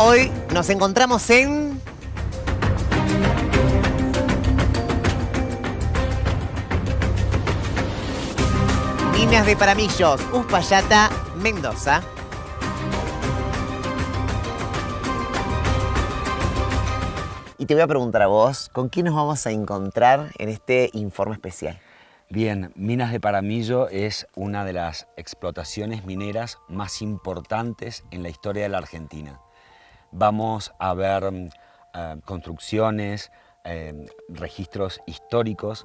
Hoy nos encontramos en... Minas de Paramillos, Uspallata, Mendoza. Y te voy a preguntar a vos, ¿con quién nos vamos a encontrar en este informe especial? Bien, Minas de Paramillo es una de las explotaciones mineras más importantes en la historia de la Argentina. Vamos a ver construcciones, registros históricos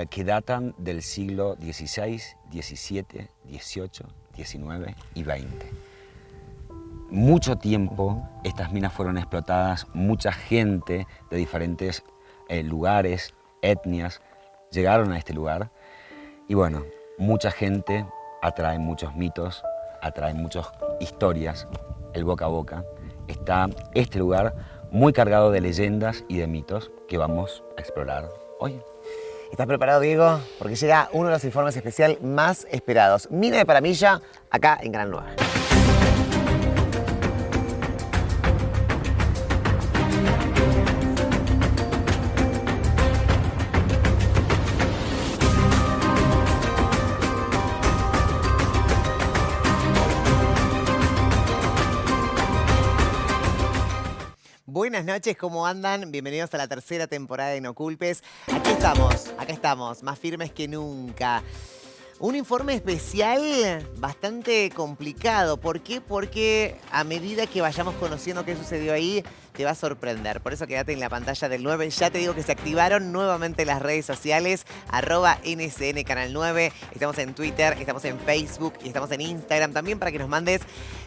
que datan del siglo XVI, XVII, XVIII, XIX y XX. Mucho tiempo estas minas fueron explotadas, mucha gente de diferentes lugares, etnias, llegaron a este lugar y bueno, mucha gente atrae muchos mitos, atrae muchas historias, el boca a boca. Está este lugar muy cargado de leyendas y de mitos que vamos a explorar hoy. ¿Estás preparado, Diego? Porque llega uno de los informes especiales más esperados. Mina de Paramilla, acá en Canal 9. Buenas noches, ¿cómo andan? Bienvenidos a la tercera temporada de No Culpes. Acá estamos, más firmes que nunca. Un informe especial bastante complicado. ¿Por qué? Porque a medida que vayamos conociendo qué sucedió ahí, te va a sorprender. Por eso quédate en la pantalla del 9. Ya te digo que se activaron nuevamente las redes sociales, @NSN Canal 9. Estamos en Twitter, estamos en Facebook y estamos en Instagram también para que nos mandes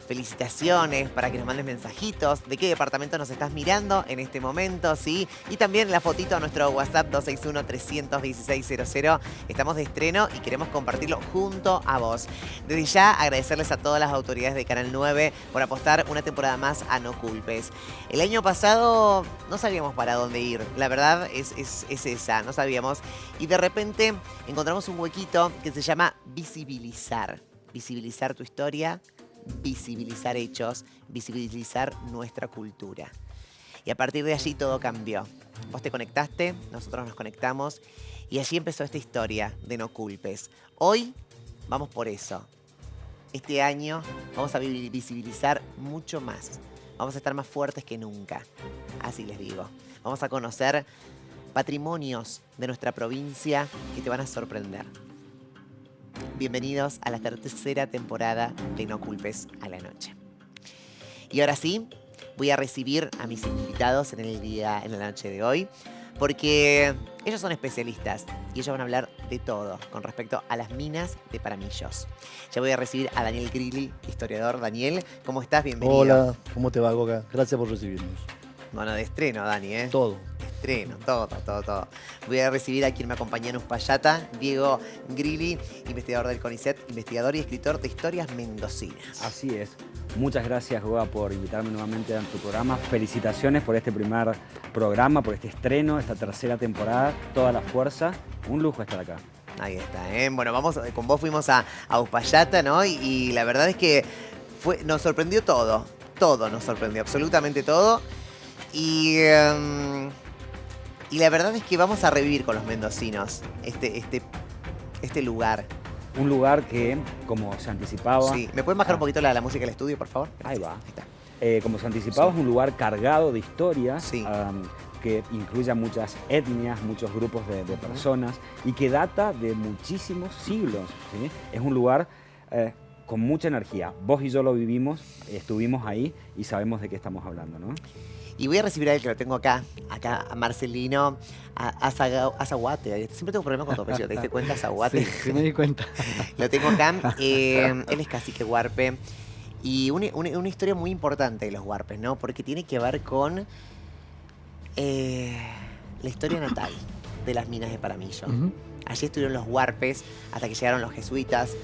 felicitaciones, para que nos mandes mensajitos de qué departamento nos estás mirando en este momento, ¿sí? Y también la fotito a nuestro WhatsApp 261-316-00. Estamos de estreno y queremos compartirlo junto a vos. Desde ya agradecerles a todas las autoridades de Canal 9 por apostar una temporada más a No Culpes. El año pasado no sabíamos para dónde ir, la verdad es esa, no sabíamos. Y de repente encontramos un huequito que se llama visibilizar. Visibilizar tu historia, visibilizar hechos, visibilizar nuestra cultura. Y a partir de allí todo cambió. Vos te conectaste, nosotros nos conectamos y allí empezó esta historia de No Culpes. Hoy vamos por eso. Este año vamos a visibilizar mucho más. Vamos a estar más fuertes que nunca. Así les digo. Vamos a conocer patrimonios de nuestra provincia que te van a sorprender. Bienvenidos a la tercera temporada de No Culpes a la Noche. Y ahora sí, voy a recibir a mis invitados en la noche de hoy, porque ellos son especialistas y ellos van a hablar de todo con respecto a las minas de Paramillos. Ya voy a recibir a Daniel Grilli, historiador. Daniel, ¿cómo estás? Bienvenido. Hola, ¿cómo te va, Goga? Gracias por recibirnos. Bueno, de estreno, Dani, ¿eh? Todo. Estreno, todo. Voy a recibir a quien me acompaña en Uspallata, Diego Grilli, investigador del CONICET, investigador y escritor de historias mendocinas. Así es. Muchas gracias, Goga, por invitarme nuevamente a tu programa. Felicitaciones por este primer programa, por este estreno, esta tercera temporada. Toda la fuerza. Un lujo estar acá. Ahí está, ¿eh? Bueno, con vos fuimos a Uspallata, ¿no? Y la verdad es que nos sorprendió todo. Todo nos sorprendió, absolutamente todo. Y la verdad es que vamos a revivir con los mendocinos este lugar. Un lugar que, como se anticipaba... Sí, ¿me pueden bajar un poquito la música del estudio, por favor? Ahí va. Ahí está. Como se anticipaba, Sí. es un lugar cargado de historia, Sí. que incluye a muchas etnias, muchos grupos de personas y que data de muchísimos siglos, ¿sí? Es un lugar con mucha energía. Vos y yo lo vivimos, estuvimos ahí y sabemos de qué estamos hablando, ¿no? Y voy a recibir a él, que lo tengo acá a Marcelino Azaguate. Siempre tengo problemas con tu apellido, ¿te diste cuenta? Azaguate. Sí, me di cuenta. Lo tengo acá. Él es cacique huarpe. Y una historia muy importante de los huarpes, ¿no? Porque tiene que ver con la historia natal de las minas de Paramillo. Allí estuvieron los huarpes hasta que llegaron los jesuitas,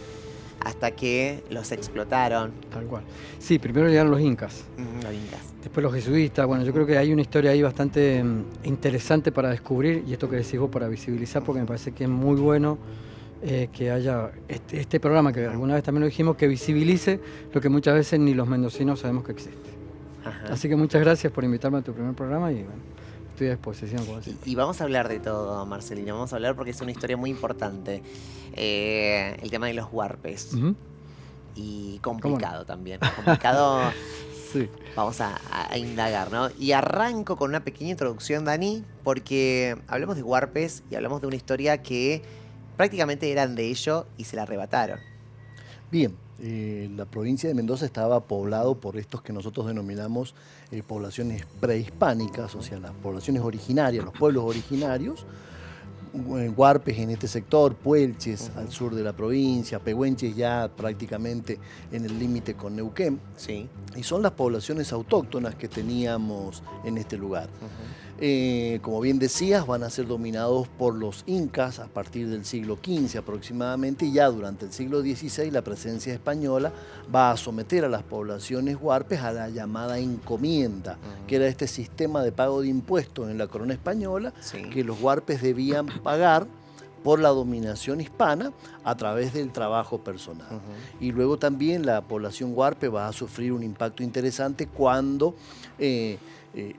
hasta que los explotaron. Tal cual. Sí, primero llegaron los incas. Los incas. Después los jesuitas. Bueno, yo creo que hay una historia ahí bastante interesante para descubrir, y esto que decís vos, para visibilizar, porque me parece que es muy bueno que haya este programa, que alguna vez también lo dijimos, que visibilice lo que muchas veces ni los mendocinos sabemos que existe. Ajá. Así que muchas gracias por invitarme a tu primer programa y bueno, estoy a disposición. Como siempre. Y vamos a hablar de todo, Marcelino. Vamos a hablar porque es una historia muy importante. El tema de los huarpes. Ujú. Y ¿Cómo no? complicado también. Complicado, Sí. vamos a indagar, ¿no? Y arranco con una pequeña introducción, Dani, porque hablamos de huarpes y hablamos de una historia que prácticamente eran de ellos y se la arrebataron. Bien, la provincia de Mendoza estaba poblado por estos que nosotros denominamos poblaciones prehispánicas, o sea, las poblaciones originarias, los pueblos originarios, huarpes en este sector, puelches al sur de la provincia, pehuenches ya prácticamente en el límite con Neuquén, Sí. y son las poblaciones autóctonas que teníamos en este lugar. Como bien decías, van a ser dominados por los incas a partir del siglo XV aproximadamente, y ya durante el siglo XVI la presencia española va a someter a las poblaciones huarpes a la llamada encomienda, que era este sistema de pago de impuestos en la corona española, Sí. que los huarpes debían pagar por la dominación hispana a través del trabajo personal. Y luego también la población huarpe va a sufrir un impacto interesante cuando,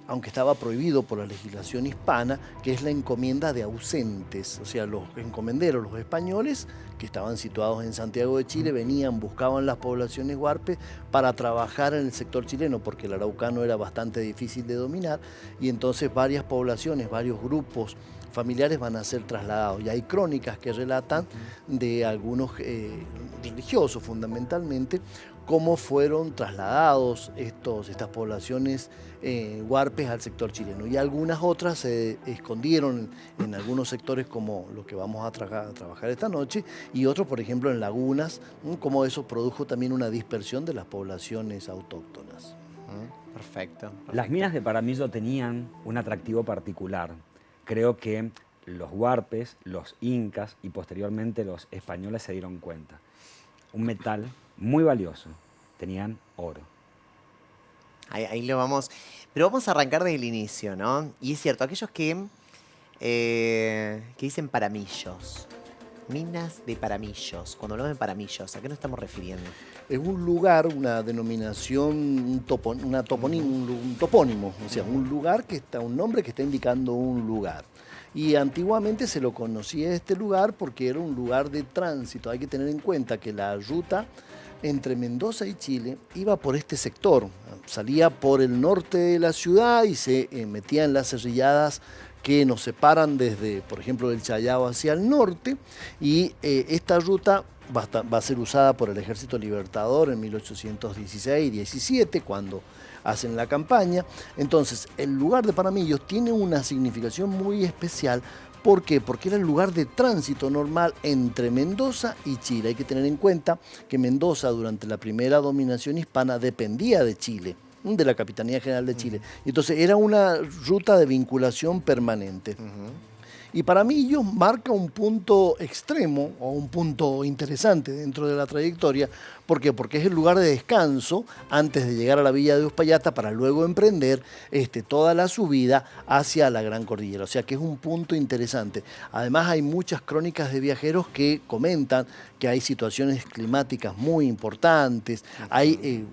aunque estaba prohibido por la legislación hispana, que es la encomienda de ausentes, o sea, los encomenderos, los españoles que estaban situados en Santiago de Chile, venían, buscaban las poblaciones huarpes para trabajar en el sector chileno, porque el araucano era bastante difícil de dominar, y entonces varias poblaciones, varios grupos familiares van a ser trasladados. Y hay crónicas que relatan de algunos religiosos fundamentalmente, cómo fueron trasladados estas poblaciones huarpes al sector chileno. Y algunas otras se escondieron en algunos sectores como lo que vamos a trabajar esta noche, y otros, por ejemplo, en lagunas, como eso produjo también una dispersión de las poblaciones autóctonas. Perfecto. Las minas de Paramillo tenían un atractivo particular. Creo que los huarpes, los incas y posteriormente los españoles se dieron cuenta. Un metal muy valioso. Tenían oro. Ahí lo vamos. Pero vamos a arrancar desde el inicio, ¿no? Y es cierto, aquellos que dicen paramillos. Minas de Paramillos. Cuando hablamos de Paramillos, ¿a qué nos estamos refiriendo? Es un lugar, una denominación, un topónimo, o sea, un lugar que está, un nombre que está indicando un lugar. Y antiguamente se lo conocía este lugar porque era un lugar de tránsito. Hay que tener en cuenta que la ruta entre Mendoza y Chile iba por este sector, salía por el norte de la ciudad y se metía en las cerrilladas que nos separan desde, por ejemplo, del Chayao hacia el norte, y esta ruta va a ser usada por el Ejército Libertador en 1816-17, cuando hacen la campaña. Entonces, el lugar de Paramillos tiene una significación muy especial. ¿Por qué? Porque era el lugar de tránsito normal entre Mendoza y Chile. Hay que tener en cuenta que Mendoza, durante la primera dominación hispana, dependía de Chile, de la Capitanía General de Chile. Entonces era una ruta de vinculación permanente. Y Paramillos marca un punto extremo o un punto interesante dentro de la trayectoria. ¿Por qué? Porque es el lugar de descanso antes de llegar a la villa de Uspallata para luego emprender toda la subida hacia la Gran Cordillera. O sea que es un punto interesante. Además hay muchas crónicas de viajeros que comentan que hay situaciones climáticas muy importantes, hay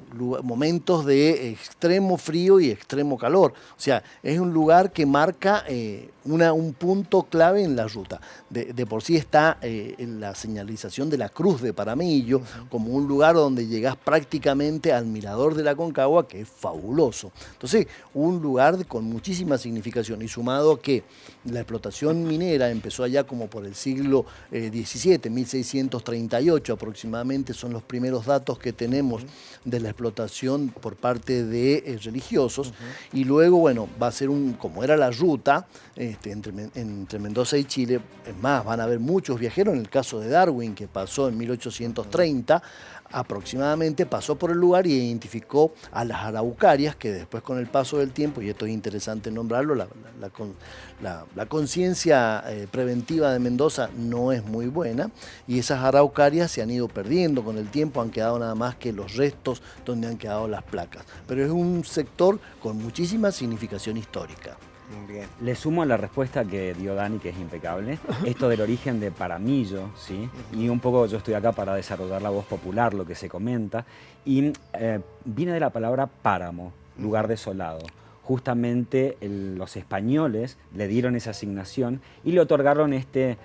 momentos de extremo frío y extremo calor. O sea, es un lugar que marca un punto clave en la ruta. De por sí está en la señalización de la Cruz de Paramillo como un lugar donde llegás prácticamente al mirador de la Concagua, que es fabuloso. Entonces, un lugar con muchísima significación, y sumado a que la explotación minera empezó allá como por el siglo XVII, 1638 aproximadamente, son los primeros datos que tenemos de la explotación por parte de religiosos, y luego, bueno, va a ser como era la ruta entre Mendoza y Chile. Es más, van a haber muchos viajeros. En el caso de Darwin, que pasó en 1830 aproximadamente, pasó por el lugar y identificó a las araucarias, que después, con el paso del tiempo, y esto es interesante nombrarlo, la conciencia preventiva de Mendoza no es muy buena, y esas araucarias se han ido perdiendo con el tiempo, han quedado nada más que los restos donde han quedado las placas. Pero es un sector con muchísima significación histórica. Bien. Le sumo a la respuesta que dio Dani, que es impecable, esto del origen de Paramillo, ¿sí? Y un poco yo estoy acá para desarrollar la voz popular, lo que se comenta, y viene de la palabra páramo. lugar desolado. Justamente los españoles le dieron esa asignación y le otorgaron este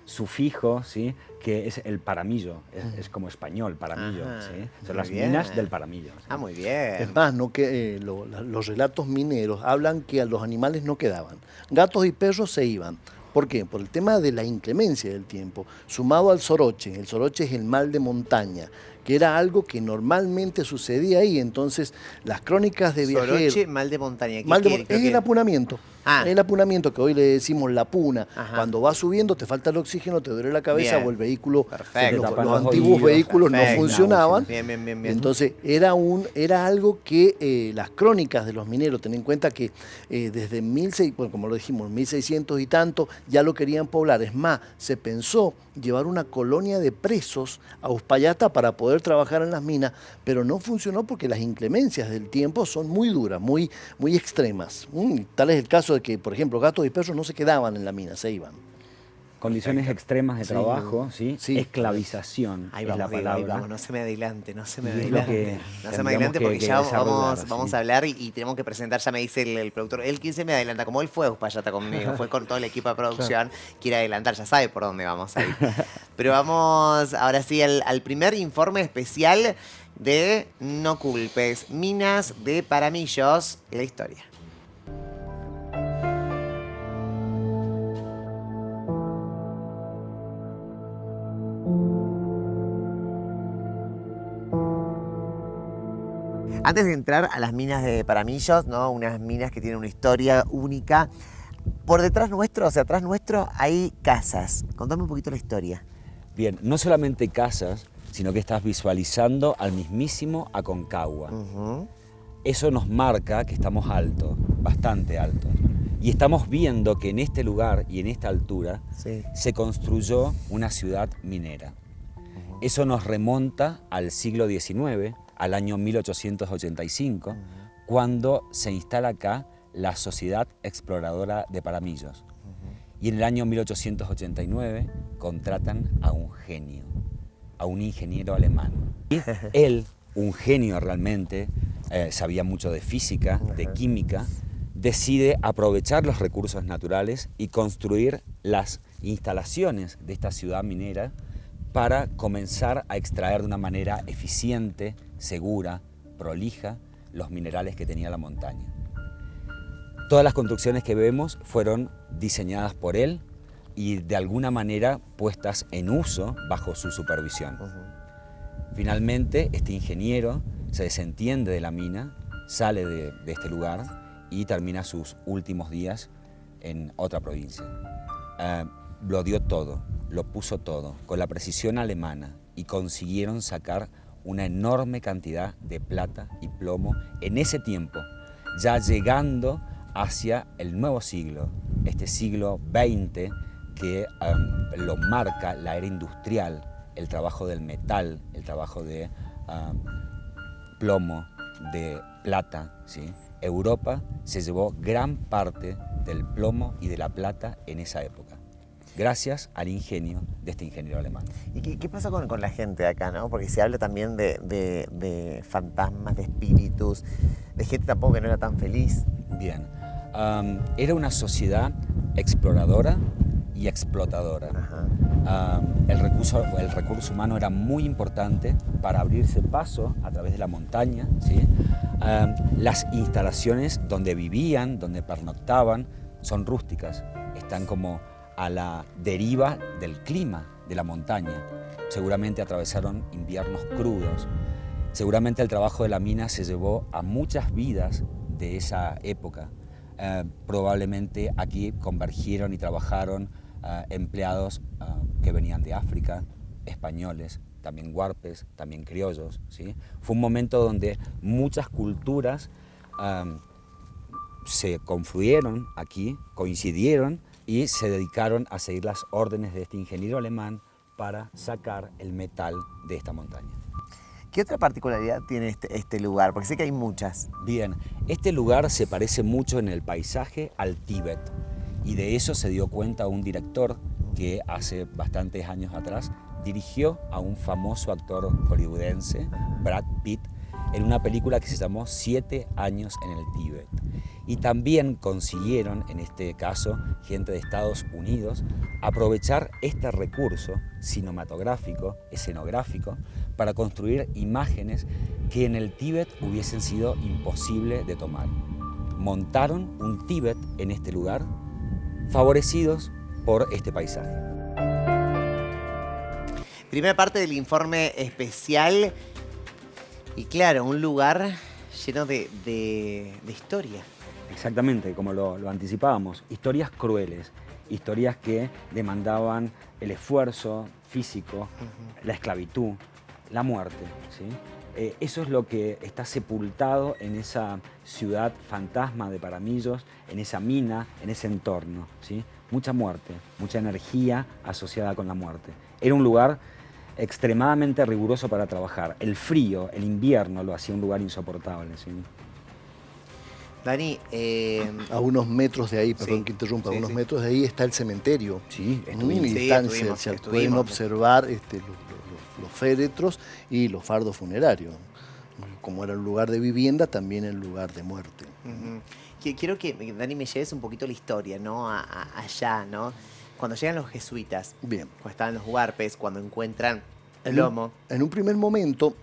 sufijo, ¿sí? Que es el Paramillo, es como español, Paramillo. Ajá, ¿sí? Son muy las bien. minas del Paramillo. ¿sí? Ah, muy bien. Es más, no que, los relatos mineros hablan que a los animales no quedaban. Gatos y perros se iban. ¿Por qué? Por el tema de la inclemencia del tiempo, sumado al soroche. El soroche es el mal de montaña, que era algo que normalmente sucedía ahí. Entonces, las crónicas de viajeros... Soroche, mal de montaña. Es el apunamiento. Ah. Es el apunamiento, que hoy le decimos la puna. Ajá. Cuando va subiendo, te falta el oxígeno, te duele la cabeza, Bien. o el vehículo, Perfecto. los, Tapan los los antiguos oídos. vehículos Perfecto. no funcionaban. Bien, bien, bien, bien. Entonces era algo que las crónicas de los mineros, ten en cuenta que desde 1600, bueno, como lo dijimos, 1600 y tanto, ya lo querían poblar. Es más, se pensó llevar una colonia de presos a Uspallata para poder trabajar en las minas, pero no funcionó porque las inclemencias del tiempo son muy duras, muy, muy extremas. Tal es el caso de que, por ejemplo, gatos y perros no se quedaban en la mina, se iban. Condiciones extremas de Sí. trabajo, ¿sí? Sí. Esclavización Ahí es vamos, la Diego, palabra. ahí vamos, no se me adelante, no se me Y es lo adelante. que No se me tendríamos adelante que- porque que ya desarrollar, vamos sí. a hablar y tenemos que presentar, ya me dice el productor, él 15 me adelanta, como él fue a Uspallata conmigo, fue con todo el equipo de producción, quiere adelantar, ya sabe por dónde vamos a ir. Pero vamos ahora sí al primer informe especial de No Culpes, Minas de Paramillos, la historia. Antes de entrar a las minas de Paramillos, ¿no? Unas minas que tienen una historia única. Por detrás nuestro, o sea, atrás nuestro, hay casas. Contame un poquito la historia. Bien, no solamente casas, sino que estás visualizando al mismísimo Aconcagua. Eso nos marca que estamos altos, bastante altos. Y estamos viendo que en este lugar y en esta altura Sí. se construyó una ciudad minera. Eso nos remonta al siglo XIX, al año 1885, cuando se instala acá la Sociedad Exploradora de Paramillos. Y en el año 1889 contratan a un genio, a un ingeniero alemán. Y él, un genio realmente, sabía mucho de física, de química, decide aprovechar los recursos naturales y construir las instalaciones de esta ciudad minera para comenzar a extraer de una manera eficiente, segura, prolija, los minerales que tenía la montaña. Todas las construcciones que vemos fueron diseñadas por él y de alguna manera puestas en uso bajo su supervisión. Finalmente, este ingeniero se desentiende de la mina, sale de este lugar y termina sus últimos días en otra provincia. Lo dio todo, lo puso todo, con la precisión alemana, y consiguieron sacar una enorme cantidad de plata y plomo en ese tiempo, ya llegando hacia el nuevo siglo, este siglo XX que lo marca la era industrial, el trabajo del metal, el trabajo de plomo, de plata, ¿sí? Europa se llevó gran parte del plomo y de la plata en esa época, gracias al ingenio de este ingeniero alemán. ¿Y qué pasa con la gente de acá, no? Porque se habla también de fantasmas, de espíritus, de gente tampoco que no era tan feliz. Bien, era una sociedad exploradora y explotadora. El recurso humano era muy importante para abrirse paso a través de la montaña, ¿sí? Las instalaciones donde vivían, donde pernoctaban, son rústicas, están como a la deriva del clima de la montaña. Seguramente atravesaron inviernos crudos. Seguramente el trabajo de la mina se llevó a muchas vidas de esa época. Probablemente aquí convergieron y trabajaron empleados que venían de África, españoles, también huarpes, también criollos, ¿sí? Fue un momento donde muchas culturas se confluyeron aquí, coincidieron y se dedicaron a seguir las órdenes de este ingeniero alemán para sacar el metal de esta montaña. ¿Qué otra particularidad tiene este lugar? Porque sé que hay muchas. Bien, este lugar se parece mucho en el paisaje al Tíbet, y de eso se dio cuenta un director que hace bastantes años atrás dirigió a un famoso actor hollywoodense, Brad Pitt, en una película que se llamó 7 años en el Tíbet. Y también consiguieron, en este caso, gente de Estados Unidos, aprovechar este recurso cinematográfico, escenográfico, para construir imágenes que en el Tíbet hubiesen sido imposibles de tomar. Montaron un Tíbet en este lugar, favorecidos por este paisaje. Primera parte del informe especial. Y claro, un lugar lleno de historia. Exactamente, como lo anticipábamos, historias crueles, historias que demandaban el esfuerzo físico, la esclavitud, la muerte, ¿sí? Eso es lo que está sepultado en esa ciudad fantasma de Paramillos, en esa mina, en ese entorno, ¿sí? Mucha muerte, mucha energía asociada con la muerte. Era un lugar extremadamente riguroso para trabajar. El frío, el invierno lo hacía un lugar insoportable, ¿sí? Dani, a unos metros de ahí, perdón sí, que interrumpa, sí, a unos sí. metros de ahí está el cementerio. Sí, Y estuvimos. Sí, están, estuvimos, se pueden estuvimos. observar los féretros y los fardos funerarios. Como era el lugar de vivienda, también el lugar de muerte. Ujú. Quiero que, Dani, me lleves un poquito la historia, ¿no? Allá, ¿no? Cuando llegan los jesuitas, Bien. cuando están los huarpes, cuando encuentran En plomo. en un primer momento,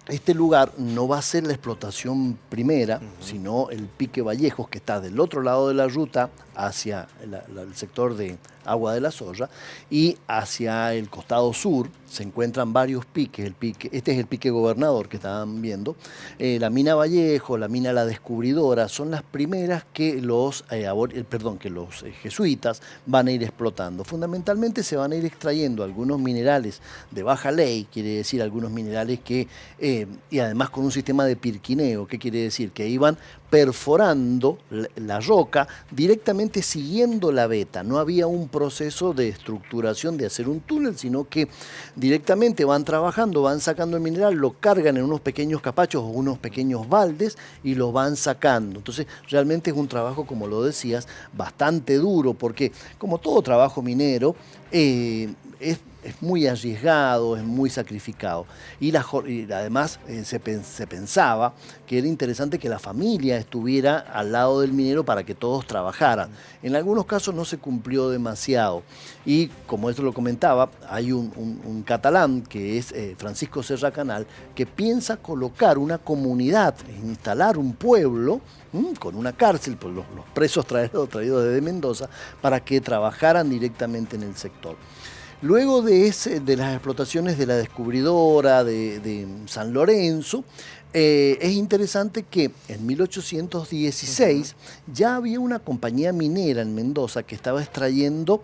este lugar no va a ser la explotación primera, sino el Pique Vallejos, que está del otro lado de la ruta, hacia el sector de Agua de la Soya, y hacia el costado sur se encuentran varios piques. Este es el Pique Gobernador que estaban viendo. La mina Vallejo, la mina La Descubridora, son las primeras que los jesuitas van a ir explotando. Fundamentalmente se van a ir extrayendo algunos minerales de baja ley, quiere decir algunos minerales que, y además con un sistema de pirquineo, ¿qué quiere decir? Que iban perforando la roca directamente siguiendo la veta. No había un proceso de estructuración de hacer un túnel, sino que directamente van trabajando, van sacando el mineral, lo cargan en unos pequeños capachos o unos pequeños baldes y lo van sacando. Entonces realmente es un trabajo, como lo decías, bastante duro, porque como todo trabajo minero, es muy arriesgado, es muy sacrificado. Y además se pensaba que era interesante que la familia estuviera al lado del minero para que todos trabajaran. En algunos casos no se cumplió demasiado. Y como esto lo comentaba, hay un catalán que es Francisco Serra Canal, que piensa colocar una comunidad, instalar un pueblo con una cárcel, por los presos traídos desde Mendoza, para que trabajaran directamente en el sector. Luego de las explotaciones de La Descubridora, de San Lorenzo, es interesante que en 1816 ya había una compañía minera en Mendoza que estaba extrayendo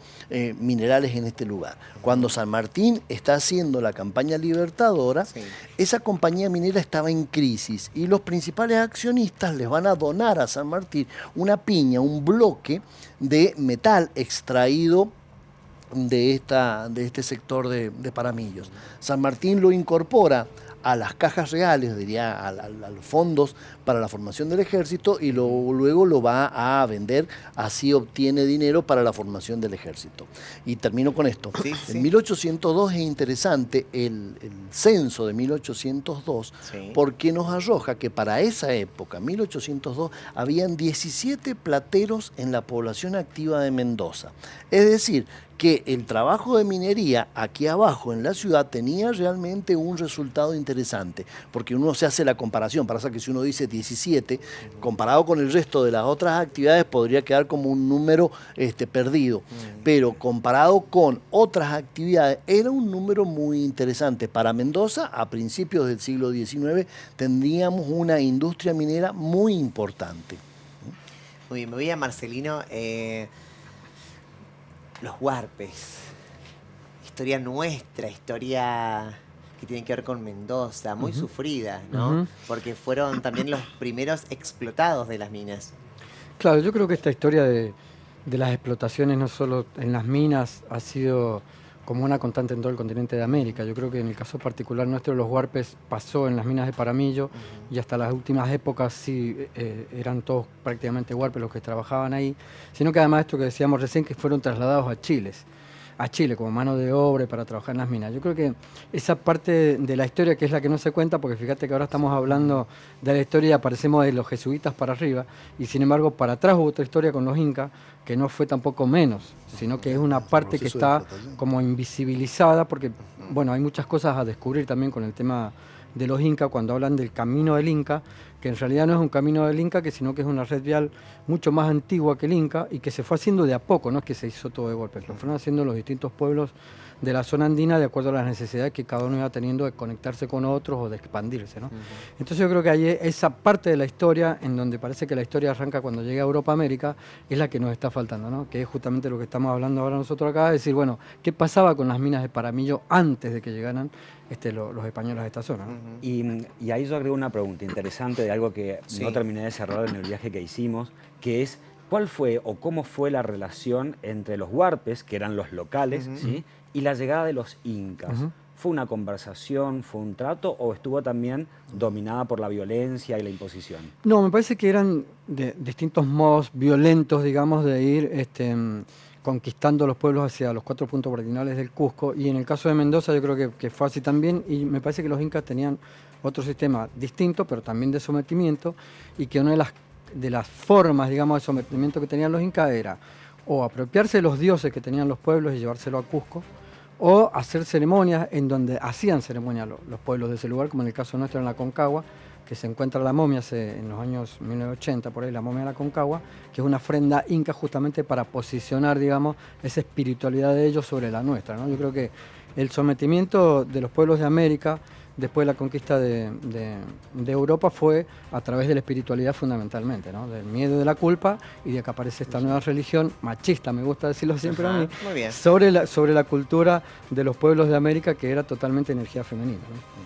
minerales en este lugar. Cuando San Martín está haciendo la campaña libertadora, Sí. esa compañía minera estaba en crisis y los principales accionistas les van a donar a San Martín una piña, un bloque de metal extraído de este sector de Paramillos. San Martín lo incorpora a las cajas reales, diría, a los fondos para la formación del ejército y luego lo va a vender, así obtiene dinero para la formación del ejército. Y termino con esto. Sí, sí. En 1802 es interesante el censo de 1802 Sí. porque nos arroja que para esa época, 1802, habían 17 plateros en la población activa de Mendoza. Es decir, que el trabajo de minería aquí abajo en la ciudad tenía realmente un resultado interesante, porque uno se hace la comparación, pasa que si uno dice 17, comparado con el resto de las otras actividades podría quedar como un número perdido, pero comparado con otras actividades era un número muy interesante. Para Mendoza, a principios del siglo XIX, tendríamos una industria minera muy importante. Muy bien, me voy a Marcelino. Los huarpes. Historia nuestra, historia que tiene que ver con Mendoza, muy sufrida, ¿no? Porque fueron también los primeros explotados de las minas. Claro, yo creo que esta historia de las explotaciones, no solo en las minas, ha sido como una constante en todo el continente de América. Yo creo que en el caso particular nuestro, los huarpes pasó en las minas de Paramillo y hasta las últimas épocas sí eran todos prácticamente huarpes los que trabajaban ahí, sino que además esto que decíamos recién, que fueron trasladados a Chile. a Chile como mano de obra y para trabajar en las minas. Yo creo que esa parte de la historia que es la que no se cuenta, porque fíjate que ahora estamos hablando de la historia y aparecemos de los jesuitas para arriba, y sin embargo para atrás hubo otra historia con los incas, que no fue tampoco menos, sino que es una parte que está como invisibilizada, porque bueno, hay muchas cosas a descubrir también con el tema de los incas cuando hablan del camino del Inca, que en realidad no es un camino del Inca, sino que es una red vial mucho más antigua que el Inca y que se fue haciendo de a poco, no es que se hizo todo de golpe, lo fueron haciendo los distintos pueblos de la zona andina de acuerdo a las necesidades que cada uno iba teniendo de conectarse con otros o de expandirse, ¿no? Entonces yo creo que hay esa parte de la historia en donde parece que la historia arranca cuando llega a Europa-América, es la que nos está faltando, ¿no? Que es justamente lo que estamos hablando ahora nosotros acá, es decir, bueno, ¿qué pasaba con las minas de Paramillo antes de que llegaran los españoles a esta zona, ¿no? Y ahí yo agrego una pregunta interesante de algo que no terminé de cerrar en el viaje que hicimos, que es ¿cuál fue o cómo fue la relación entre los huarpes, que eran los locales, ¿sí? y la llegada de los incas? ¿Fue una conversación, fue un trato o estuvo también dominada por la violencia y la imposición? No, me parece que eran de distintos modos violentos, digamos, de ir conquistando los pueblos hacia los 4 puntos cardinales del Cusco. Y en el caso de Mendoza yo creo que fue así también. Y me parece que los incas tenían otro sistema distinto, pero también de sometimiento. Y que una de las formas, digamos, de sometimiento que tenían los incas era o apropiarse de los dioses que tenían los pueblos y llevárselo a Cusco, o hacer ceremonias en donde hacían ceremonias los pueblos de ese lugar, como en el caso nuestro en la Concagua, que se encuentra la momia en los años 1980, por ahí, la momia de la Concagua, que es una ofrenda inca justamente para posicionar, digamos, esa espiritualidad de ellos sobre la nuestra, ¿no? Yo creo que el sometimiento de los pueblos de América, después de la conquista de Europa, fue a través de la espiritualidad fundamentalmente, ¿no? Del miedo y de la culpa, y de que aparece esta nueva religión machista, me gusta decirlo siempre a mí, muy bien. sobre la cultura de los pueblos de América, que era totalmente energía femenina, ¿no?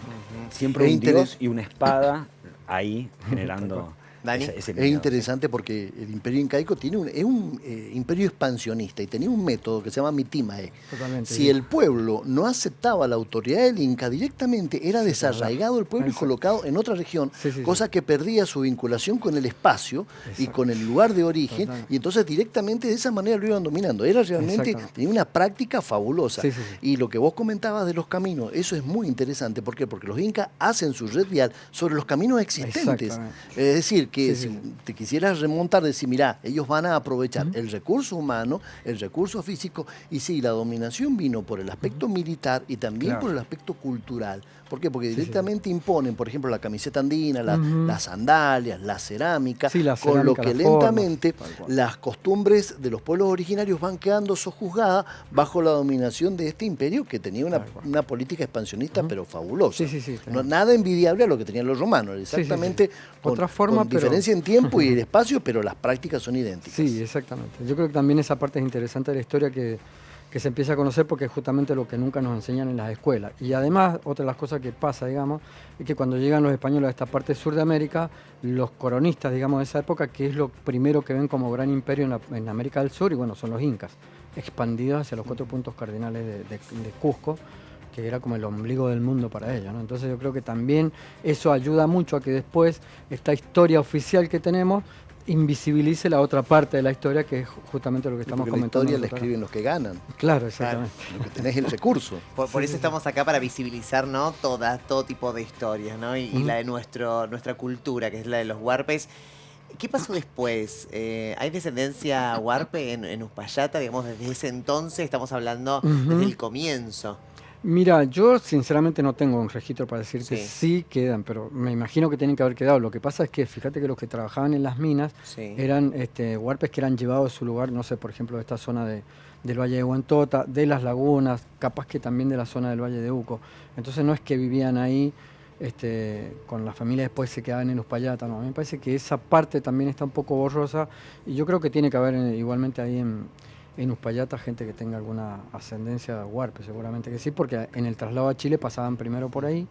Siempre un dios y una espada ahí generando Dani. ese Es miedo. interesante porque el imperio incaico es un imperio expansionista y tenía un método que se llama mitimae. Totalmente. Si el pueblo no aceptaba la autoridad del Inca directamente, era desarraigado el pueblo y colocado en otra región, cosa que perdía su vinculación con el espacio y con el lugar de origen, y entonces directamente de esa manera lo iban dominando. Era realmente, tenía una práctica fabulosa. Y lo que vos comentabas de los caminos, eso es muy interesante. ¿Por qué? Porque los incas hacen su red vial sobre los caminos existentes. Es decir, que si te quisieras remontar, decir, mirá, ellos van a aprovechar el recurso humano, el recurso físico, y sí, la dominación vino por el aspecto militar y también por el aspecto cultural. ¿Por qué? Porque directamente imponen, por ejemplo, la camiseta andina, las sandalias, la cerámica, con lo que lentamente las costumbres de los pueblos originarios van quedando sojuzgadas bajo la dominación de este imperio que tenía una política expansionista, pero fabulosa. No, nada envidiable a lo que tenían los romanos, exactamente otra forma, con diferencia en tiempo y el espacio, pero las prácticas son idénticas. Sí, exactamente. Yo creo que también esa parte es interesante de la historia que se empieza a conocer porque es justamente lo que nunca nos enseñan en las escuelas. Y además, otra de las cosas que pasa, digamos, es que cuando llegan los españoles a esta parte sur de América, los coronistas, digamos, de esa época, que es lo primero que ven como gran imperio en América del Sur, y bueno, son los incas, expandidos hacia los 4 puntos cardinales de Cusco, que era como el ombligo del mundo para ellos, ¿no? Entonces yo creo que también eso ayuda mucho a que después esta historia oficial que tenemos invisibilice la otra parte de la historia, que es justamente lo que estamos comentando. La historia la escriben los que ganan. Claro, exactamente. Lo que tenés es el recurso. Por eso estamos acá, para visibilizar, ¿no? todo tipo de historias, ¿no? Y la de nuestra cultura, que es la de los huarpes. ¿Qué pasó después? ¿Hay descendencia huarpe en Uspallata? Digamos, desde ese entonces, estamos hablando desde el comienzo. Mira, yo sinceramente no tengo un registro para decir que sí quedan, pero me imagino que tienen que haber quedado. Lo que pasa es que, fíjate que los que trabajaban en las minas eran huarpes que eran llevados de su lugar, no sé, por ejemplo, de esta zona del Valle de Huantota, de las lagunas, capaz que también de la zona del Valle de Uco. Entonces no es que vivían ahí con la familia, después se quedaban en Uspallata, no. A mí me parece que esa parte también está un poco borrosa, y yo creo que tiene que haber igualmente ahí en Uspallata gente que tenga alguna ascendencia huarpe, seguramente que sí, porque en el traslado a Chile pasaban primero por ahí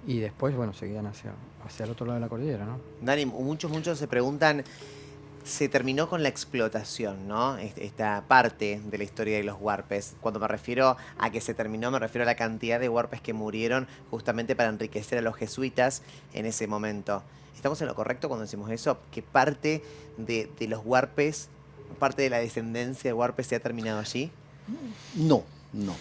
y después, bueno, seguían hacia el otro lado de la cordillera, ¿no? Dani, muchos se preguntan, se terminó con la explotación, ¿no? Esta parte de la historia de los huarpes. Cuando me refiero a que se terminó, me refiero a la cantidad de huarpes que murieron justamente para enriquecer a los jesuitas en ese momento. ¿Estamos en lo correcto cuando decimos eso? ¿Que parte de los huarpes, parte de la descendencia de huarpes se ha terminado allí? No, no.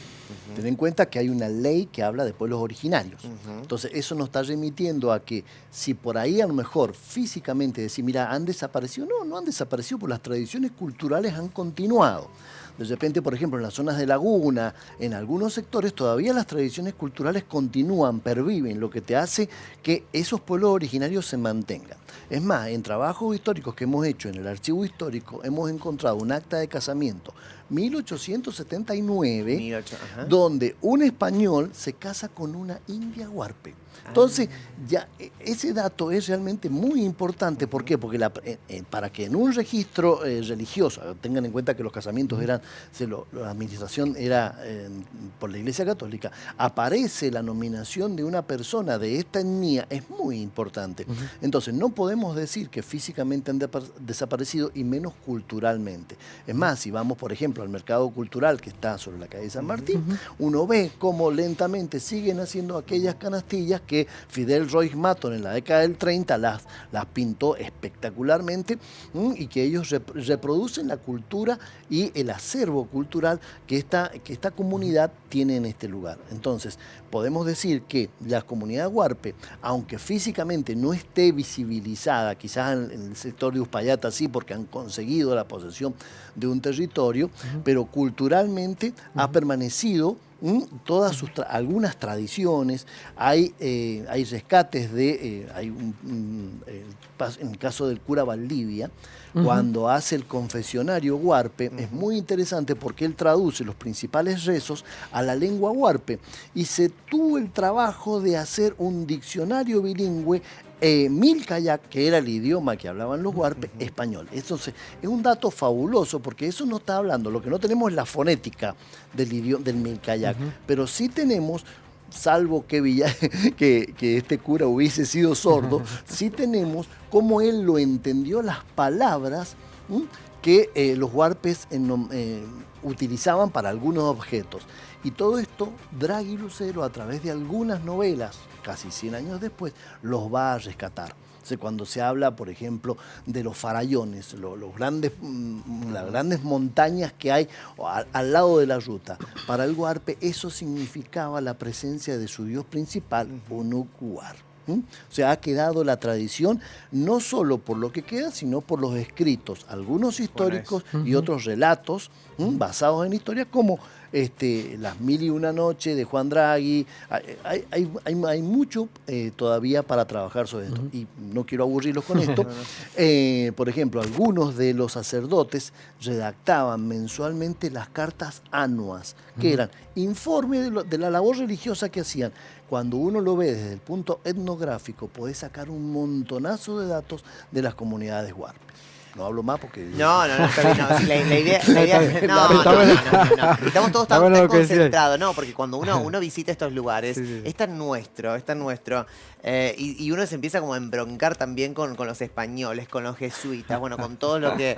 Ten en cuenta que hay una ley que habla de pueblos originarios. Entonces, eso nos está remitiendo a que si por ahí a lo mejor físicamente decir, mira, han desaparecido, no han desaparecido, porque las tradiciones culturales han continuado. De repente, por ejemplo, en las zonas de laguna, en algunos sectores, todavía las tradiciones culturales continúan, perviven, lo que te hace que esos pueblos originarios se mantengan. Es más, en trabajos históricos que hemos hecho en el archivo histórico, hemos encontrado un acta de casamiento 1879, donde un español se casa con una india huarpe. Entonces, ya ese dato es realmente muy importante. ¿Por qué? Porque para que en un registro religioso, tengan en cuenta que los casamientos eran, la administración era por la Iglesia Católica, aparece la nominación de una persona de esta etnia, es muy importante. Entonces, no podemos decir que físicamente han desaparecido y menos culturalmente. Es más, si vamos, por ejemplo, al mercado cultural que está sobre la calle San Martín, uno ve cómo lentamente siguen haciendo aquellas canastillas que Fidel Roig Maton en la década del 30 las pintó espectacularmente, y que ellos reproducen la cultura y el acervo cultural que esta comunidad tiene en este lugar. Entonces, podemos decir que la comunidad huarpe, aunque físicamente no esté visibilizada, quizás en el sector de Uspallata sí, porque han conseguido la posesión de un territorio, pero culturalmente ha permanecido todas algunas tradiciones. Hay rescates en el caso del cura Valdivia, cuando hace el confesionario huarpe, es muy interesante porque él traduce los principales rezos a la lengua huarpe y se tuvo el trabajo de hacer un diccionario bilingüe Milkayak, que era el idioma que hablaban los huarpes, español. Entonces, es un dato fabuloso porque eso no está hablando, lo que no tenemos es la fonética del Milkayak, pero sí tenemos, salvo que este cura hubiese sido sordo, sí tenemos cómo él lo entendió las palabras que los huarpes utilizaban para algunos objetos. Y todo esto, Draghi Lucero, a través de algunas novelas, casi 100 años después, los va a rescatar. O sea, cuando se habla, por ejemplo, de los farallones, las grandes montañas que hay al lado de la ruta, para el huarpe eso significaba la presencia de su dios principal, Unucuar. O sea, ha quedado la tradición no solo por lo que queda, sino por los escritos, algunos históricos y otros relatos basados en historia, como Las Mil y Una Noches de Juan Draghi. Hay mucho todavía para trabajar sobre esto, y no quiero aburrirlos con esto. Por ejemplo, algunos de los sacerdotes redactaban mensualmente las cartas anuas, que eran informes de la labor religiosa que hacían. Cuando uno lo ve desde el punto etnográfico, puede sacar un montonazo de datos de las comunidades huarpes. No hablo más porque... No, está bien. No, sí, la idea no. Estamos todos tan concentrados, ¿no? Porque cuando uno visita estos lugares, es tan nuestro. Y uno se empieza como a embroncar también con los españoles, con los jesuitas, bueno, con todos los que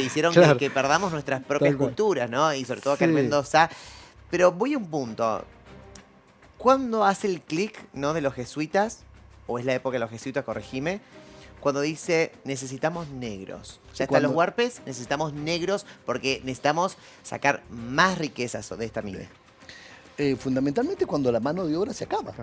hicieron que perdamos nuestras propias culturas, ¿no? Y sobre todo acá en Mendoza. Pero voy a un punto. ¿Cuándo hace el clic, ¿no?, de los jesuitas? ¿O es la época de los jesuitas, corregime? Cuando dice, necesitamos negros. Ya están los huarpes, necesitamos negros porque necesitamos sacar más riquezas de esta mina. Fundamentalmente cuando la mano de obra se acaba.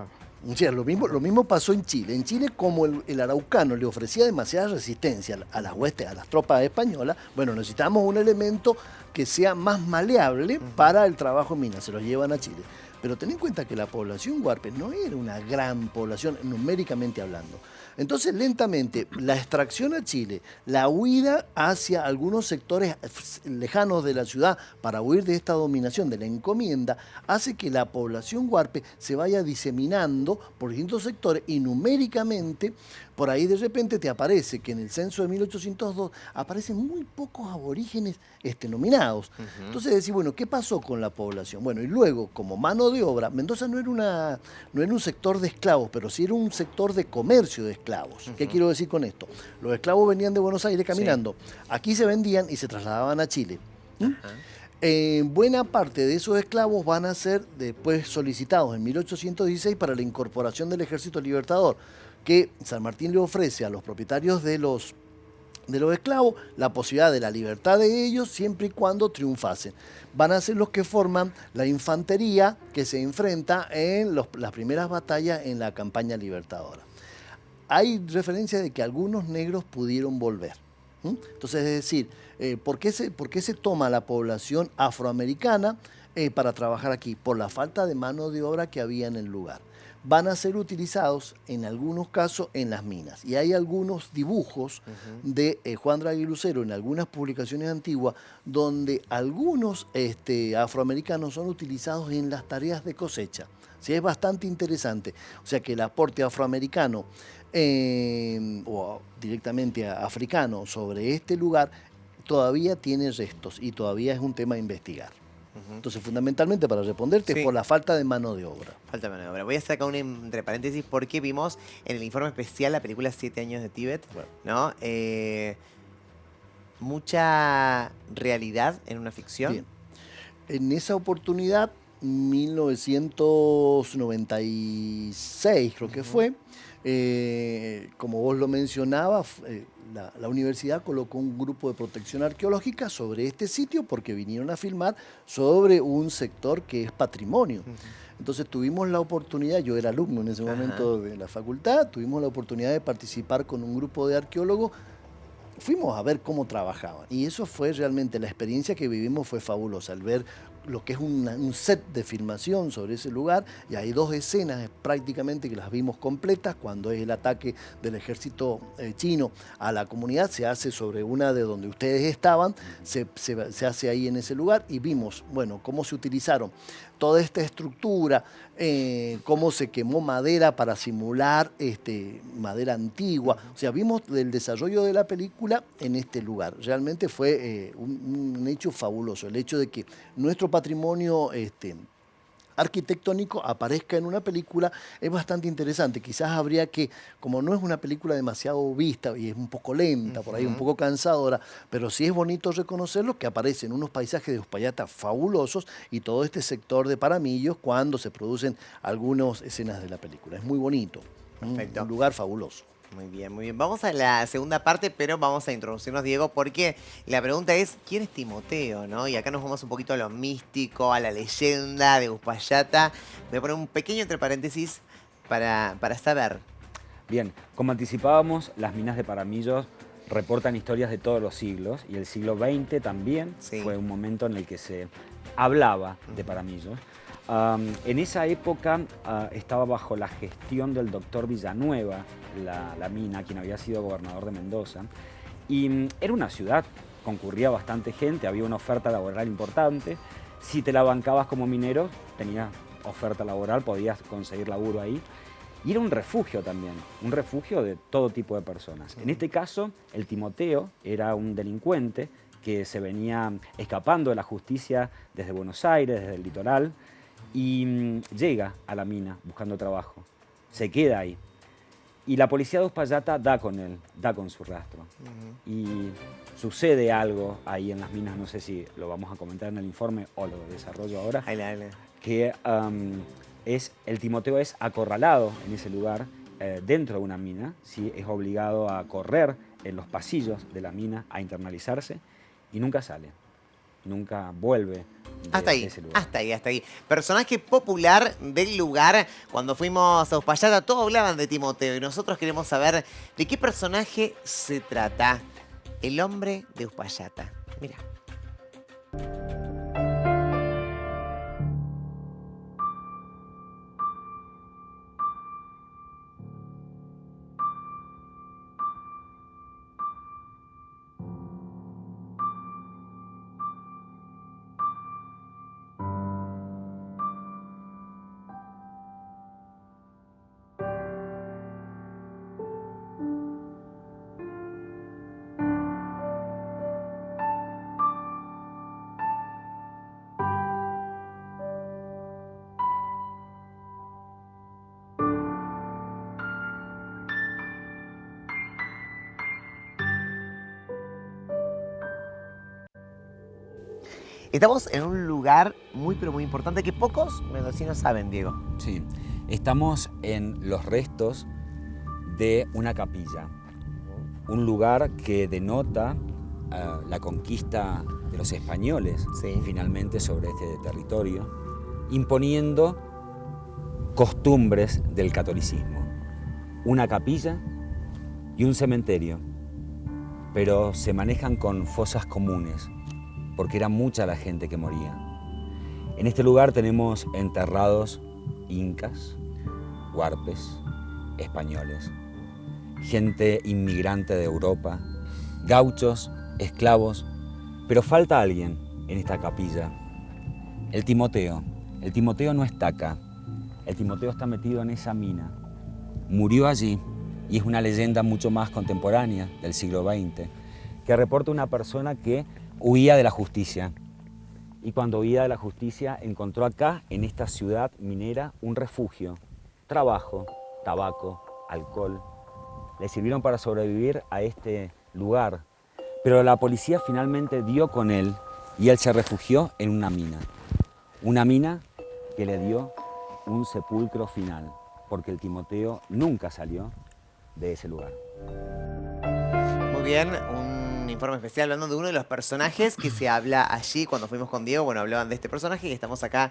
O sea, lo mismo pasó en Chile. En Chile, como el araucano le ofrecía demasiada resistencia a las huestes, a las tropas españolas, bueno, necesitamos un elemento que sea más maleable para el trabajo en mina. Se lo llevan a Chile. Pero ten en cuenta que la población huarpe no era una gran población numéricamente hablando. Entonces, lentamente, la extracción a Chile, la huida hacia algunos sectores lejanos de la ciudad para huir de esta dominación de la encomienda, hace que la población huarpe se vaya diseminando por distintos sectores y numéricamente, por ahí de repente te aparece que en el censo de 1802 aparecen muy pocos aborígenes nominados. Entonces decís, bueno, ¿qué pasó con la población? Bueno, y luego, como mano de obra, Mendoza no era un sector de esclavos, pero sí era un sector de comercio de esclavos. ¿Qué quiero decir con esto? Los esclavos venían de Buenos Aires caminando. Aquí se vendían y se trasladaban a Chile. Buena parte de esos esclavos van a ser después solicitados en 1816 para la incorporación del Ejército Libertador, que San Martín le ofrece a los propietarios de los de los esclavos, la posibilidad de la libertad de ellos siempre y cuando triunfasen. Van a ser los que forman la infantería que se enfrenta en las primeras batallas en la campaña libertadora. Hay referencia de que algunos negros pudieron volver. Entonces, es decir, ¿por qué se toma la población afroamericana para trabajar aquí? Por la falta de mano de obra que había en el lugar. Van a ser utilizados en algunos casos en las minas. Y hay algunos dibujos de Juan Draghi Lucero en algunas publicaciones antiguas donde algunos afroamericanos son utilizados en las tareas de cosecha. Sí, es bastante interesante. O sea que el aporte afroamericano o directamente africano sobre este lugar todavía tiene restos y todavía es un tema a investigar. Entonces, fundamentalmente, para responderte, Sí. es por la falta de mano de obra. Falta mano de obra. Voy a sacar un entre paréntesis porque vimos en el informe especial la película 7 años de Tíbet, Bueno. ¿no? Mucha realidad en una ficción. Bien. En esa oportunidad, 1996 creo que fue, como vos lo mencionabas, la universidad colocó un grupo de protección arqueológica sobre este sitio porque vinieron a filmar sobre un sector que es patrimonio. Entonces tuvimos la oportunidad, yo era alumno en ese momento de la facultad, tuvimos la oportunidad de participar con un grupo de arqueólogos. Fuimos a ver cómo trabajaban y eso fue realmente, la experiencia que vivimos fue fabulosa, al ver lo que es un set de filmación sobre ese lugar, y hay 2 escenas prácticamente que las vimos completas, cuando es el ataque del ejército chino a la comunidad, se hace sobre una de donde ustedes estaban, se hace ahí en ese lugar, y vimos, bueno, cómo se utilizaron toda esta estructura, cómo se quemó madera para simular madera antigua. O sea, vimos el desarrollo de la película en este lugar. Realmente fue un hecho fabuloso, el hecho de que nuestro patrimonio arquitectónico aparezca en una película es bastante interesante. Quizás habría que, como no es una película demasiado vista y es un poco lenta, por ahí un poco cansadora, pero sí es bonito reconocerlo, que aparecen unos paisajes de Uspallata fabulosos y todo este sector de Paramillos cuando se producen algunas escenas de la película. Es muy bonito. Perfecto. Un lugar fabuloso. Muy bien, muy bien. Vamos a la segunda parte, pero vamos a introducirnos, Diego, porque la pregunta es, ¿quién es Timoteo, no? Y acá nos vamos un poquito a lo místico, a la leyenda de Uspallata. Voy a poner un pequeño entre paréntesis para saber. Bien, como anticipábamos, las minas de Paramillos reportan historias de todos los siglos y el siglo XX también fue un momento en el que se hablaba de Paramillos. En esa época estaba bajo la gestión del doctor Villanueva, la mina, quien había sido gobernador de Mendoza, y era una ciudad, concurría bastante gente, había una oferta laboral importante. Si te la bancabas como minero, tenías oferta laboral, podías conseguir laburo ahí. Y era un refugio también, un refugio de todo tipo de personas. En este caso, el Timoteo era un delincuente que se venía escapando de la justicia desde Buenos Aires, desde el litoral, y llega a la mina buscando trabajo. Se queda ahí. Y la policía de Uspallata da con él, da con su rastro. Y sucede algo ahí en las minas, no sé si lo vamos a comentar en el informe o lo desarrollo ahora, que el Timoteo es acorralado en ese lugar, dentro de una mina, ¿sí? Es obligado a correr en los pasillos de la mina, a internalizarse, y nunca sale, nunca vuelve de ese lugar. Hasta ahí. Personaje popular del lugar. Cuando fuimos a Uspallata, todos hablaban de Timoteo y nosotros queremos saber de qué personaje se trata. El hombre de Uspallata. Mira. Estamos en un lugar muy, pero muy importante que pocos mendocinos saben, Diego. Sí, estamos en los restos de una capilla. un lugar que denota la conquista de los españoles, Sí. finalmente, sobre este territorio, imponiendo costumbres del catolicismo. Una capilla y un cementerio, pero se manejan con fosas comunes, porque era mucha la gente que moría. En este lugar tenemos enterrados incas, huarpes, españoles, gente inmigrante de Europa, gauchos, esclavos, pero falta alguien en esta capilla. El Timoteo. El Timoteo no está acá. El Timoteo está metido en esa mina. Murió allí y es una leyenda mucho más contemporánea del siglo XX, que reporta una persona que huía de la justicia. Y cuando huía de la justicia encontró acá, en esta ciudad minera, un refugio. Trabajo, tabaco, alcohol. Le sirvieron para sobrevivir a este lugar. Pero la policía finalmente dio con él y él se refugió en una mina. Una mina que le dio un sepulcro final, porque el Timoteo nunca salió de ese lugar. Muy bien, un informe especial hablando de uno de los personajes que se habla allí. Cuando fuimos con Diego, bueno, hablaban de este personaje y estamos acá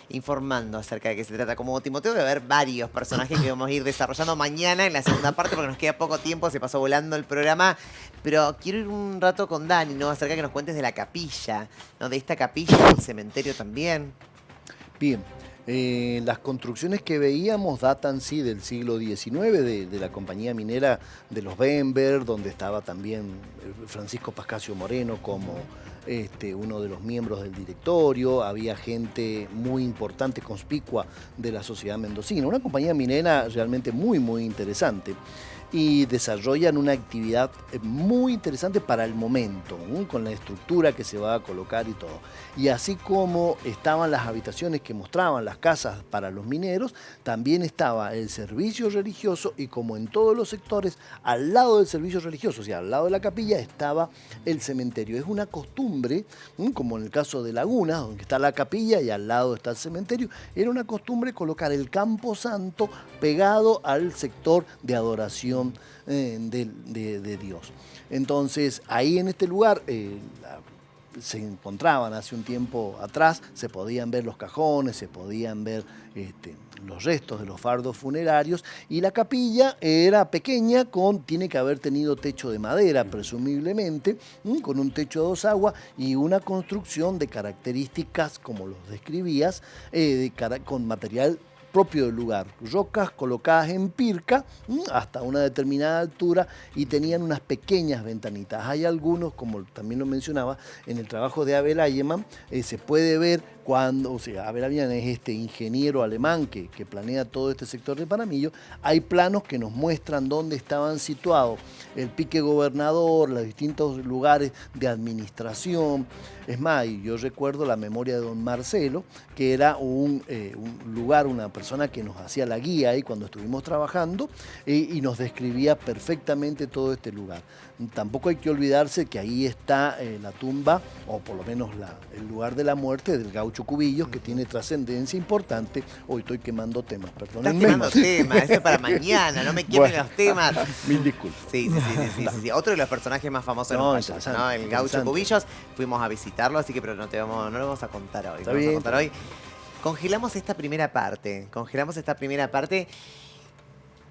informando acerca de qué se trata. Como Timoteo, debe haber varios personajes que vamos a ir desarrollando mañana en la segunda parte, porque nos queda poco tiempo, se pasó volando el programa. Pero quiero ir un rato con Dani, ¿no? Acerca de que nos cuentes de la capilla, ¿no? De esta capilla, del cementerio también. Bien, las construcciones que veíamos datan, sí, del siglo XIX, de la compañía minera de los Bember, donde estaba también Francisco Pascasio Moreno como uno de los miembros del directorio. Había gente muy importante, conspicua de la sociedad mendocina. Una compañía minera realmente muy, muy interesante. Y desarrollan una actividad muy interesante para el momento, ¿no? Con la estructura que se va a colocar y todo. Y así como estaban las habitaciones que mostraban las casas para los mineros, también estaba el servicio religioso, y como en todos los sectores, al lado del servicio religioso, o sea, al lado de la capilla, estaba el cementerio. Es una costumbre, como en el caso de Lagunas, donde está la capilla y al lado está el cementerio, era una costumbre colocar el camposanto pegado al sector de adoración de Dios. Entonces, ahí en este lugar se encontraban hace un tiempo atrás, se podían ver los cajones, se podían ver los restos de los fardos funerarios, y la capilla era pequeña, tiene que haber tenido techo de madera, presumiblemente, con un techo de 2 aguas y una construcción de características, como los describías, con material propio del lugar, rocas colocadas en pirca hasta una determinada altura, y tenían unas pequeñas ventanitas. Hay algunos, como también lo mencionaba, en el trabajo de Abel Ayeman, se puede ver cuando, o sea, Abel Ayeman es este ingeniero alemán que planea todo este sector de Paramillo. Hay planos que nos muestran dónde estaban situados el pique gobernador, los distintos lugares de administración. Es más, yo recuerdo la memoria de don Marcelo, que era un lugar, una persona que nos hacía la guía ahí cuando estuvimos trabajando, y nos describía perfectamente todo este lugar. Tampoco hay que olvidarse que ahí está la tumba, o por lo menos el lugar de la muerte del gaucho Cubillos, que tiene trascendencia importante. Hoy estoy quemando temas, perdónenme. Estás quemando temas, eso es para mañana, no me quemen Bueno, los temas. Mil disculpas. Sí. Otro de los personajes más famosos de No, los mayas, ¿no? El gaucho Cubillos. Fuimos a visitarlo, así que pero no lo vamos a contar hoy. Está bien. Hoy. Congelamos esta primera parte.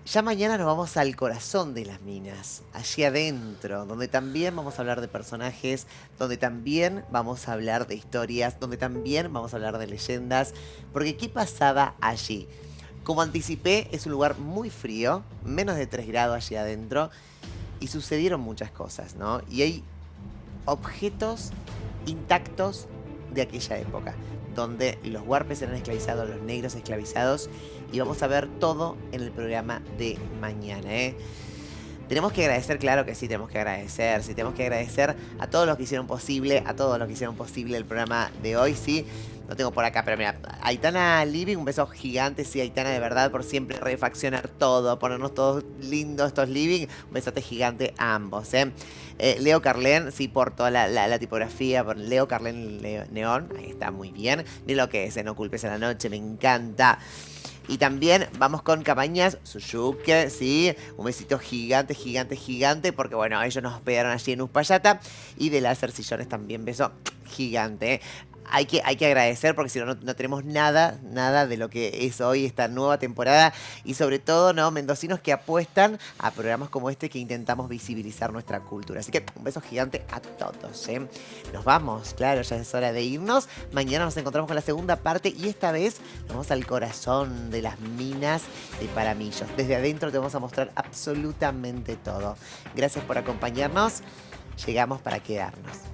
Ya mañana nos vamos al corazón de las minas, allí adentro, donde también vamos a hablar de personajes, donde también vamos a hablar de historias, donde también vamos a hablar de leyendas, porque ¿qué pasaba allí? Como anticipé, es un lugar muy frío, menos de 3 grados allí adentro, y sucedieron muchas cosas, ¿no? Y hay objetos intactos de aquella época, donde los huarpes eran esclavizados, los negros esclavizados, y vamos a ver todo en el programa de mañana, ¿eh? Tenemos que agradecer, claro que sí, tenemos que agradecer a todos los que hicieron posible, el programa de hoy, sí. Lo tengo por acá, pero mira, Aitana Living, un beso gigante, sí, Aitana, de verdad, por siempre refaccionar todo, ponernos todos lindos estos living, un besote gigante a ambos, ¿eh? Leo Carlen, sí, por toda la tipografía, por Leo Carlen Neón, ahí está, muy bien. Ni lo que es, no culpes a la noche, me encanta. Y también vamos con Cabañas Suyuque, ¿sí? Un besito gigante, gigante, gigante, porque bueno, ellos nos hospedaron allí en Uspallata. Y de Láser Sillones también, beso gigante. Hay que agradecer porque si no, no tenemos nada de lo que es hoy esta nueva temporada y sobre todo, ¿no? Mendocinos que apuestan a programas como este que intentamos visibilizar nuestra cultura. Así que un beso gigante a todos, ¿eh? Nos vamos, claro, ya es hora de irnos. Mañana nos encontramos con la segunda parte y esta vez nos vamos al corazón de las minas de Paramillos. Desde adentro te vamos a mostrar absolutamente todo. Gracias por acompañarnos. Llegamos para quedarnos.